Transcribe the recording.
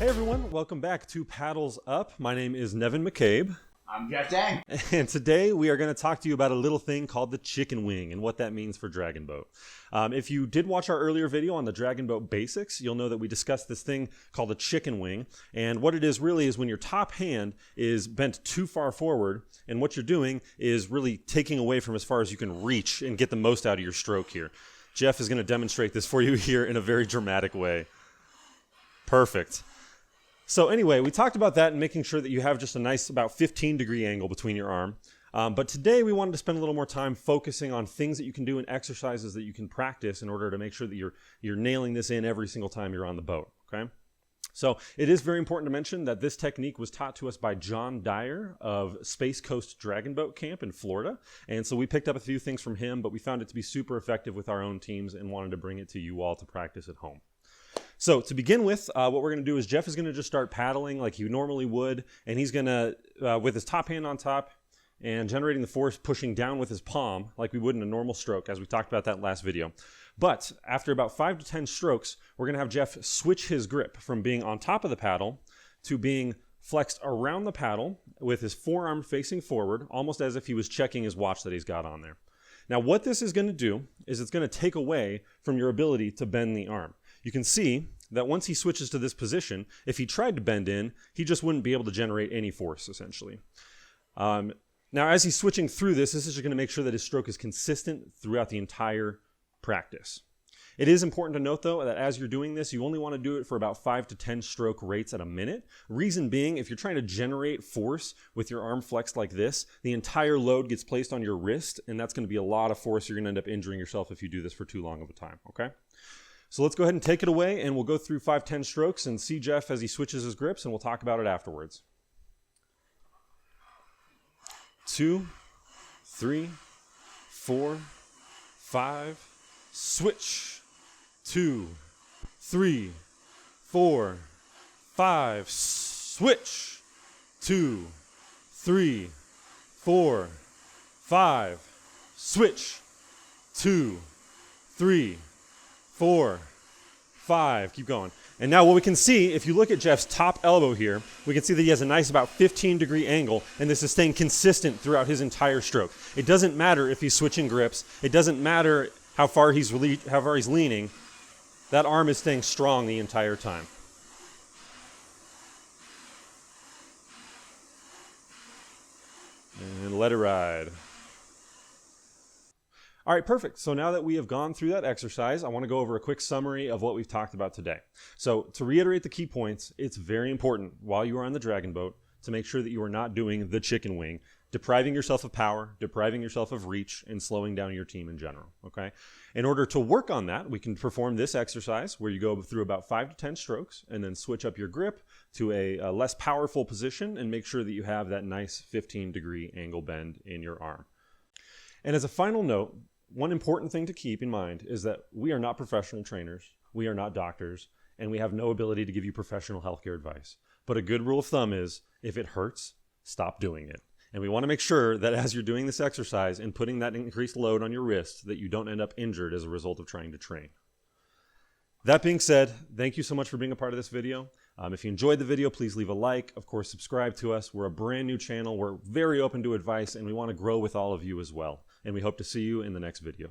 Hey everyone, welcome back to Paddles Up. My name is Nevan McCabe. I'm Jeff Dang. And today we are going to talk to you about a little thing called the chicken wing and what that means for Dragon Boat. If you did watch our earlier video on the Dragon Boat basics, you'll know that we discussed this thing called a chicken wing. And what it is really is when your top hand is bent too far forward, and what you're doing is really taking away from as far as you can reach and get the most out of your stroke here. Jeff is going to demonstrate this for you here in a very dramatic way. Perfect. So anyway, we talked about that and making sure that you have just a nice about 15-degree angle between your arm. But today we wanted to spend a little more time focusing on things that you can do and exercises that you can practice in order to make sure that you're nailing this in every single time you're on the boat, okay? So it is very important to mention that this technique was taught to us by John Dyer of Space Coast Dragon Boat Camp in Florida. And so we picked up a few things from him, but we found it to be super effective with our own teams and wanted to bring it to you all to practice at home. So to begin with, what we're going to do is Jeff is going to just start paddling like he normally would, and he's going to, with his top hand on top and generating the force, pushing down with his palm like we would in a normal stroke, as we talked about that last video. But after about 5 to 10 strokes, we're going to have Jeff switch his grip from being on top of the paddle to being flexed around the paddle with his forearm facing forward, almost as if he was checking his watch that he's got on there. Now what this is going to do is it's going to take away from your ability to bend the arm. You can see that once he switches to this position, if he tried to bend in, he just wouldn't be able to generate any force, essentially. Now, as he's switching through this is just going to make sure that his stroke is consistent throughout the entire practice. It is important to note, though, that as you're doing this, you only want to do it for about 5 to 10 stroke rates at a minute. Reason being, if you're trying to generate force with your arm flexed like this, the entire load gets placed on your wrist, and that's going to be a lot of force. You're going to end up injuring yourself if you do this for too long of a time, okay? So let's go ahead and take it away, and we'll go through 5-10 strokes and see Jeff as he switches his grips, and we'll talk about it afterwards. 2, 3, 4, 5, switch. 2, 3, 4, 5, switch. 2, 3, 4, 5, switch. 2, 3, 4, 5, keep going. And now what we can see, if you look at Jeff's top elbow here, we can see that he has a nice about 15-degree angle, and this is staying consistent throughout his entire stroke. It doesn't matter if he's switching grips. It doesn't matter how far he's leaning. That arm is staying strong the entire time. And let it ride. All right, perfect. So now that we have gone through that exercise, I want to go over a quick summary of what we've talked about today. So to reiterate the key points, it's very important while you are on the Dragon Boat to make sure that you are not doing the chicken wing, depriving yourself of power, depriving yourself of reach, and slowing down your team in general, okay? In order to work on that, we can perform this exercise where you go through about 5 to 10 strokes and then switch up your grip to a less powerful position and make sure that you have that nice 15-degree angle bend in your arm. And as a final note, one important thing to keep in mind is that we are not professional trainers, we are not doctors, and we have no ability to give you professional healthcare advice. But a good rule of thumb is, if it hurts, stop doing it. And we want to make sure that as you're doing this exercise and putting that increased load on your wrist, that you don't end up injured as a result of trying to train. That being said, thank you so much for being a part of this video. If you enjoyed the video, please leave a like. Of course, subscribe to us. We're a brand new channel. We're very open to advice, and we want to grow with all of you as well. And we hope to see you in the next video.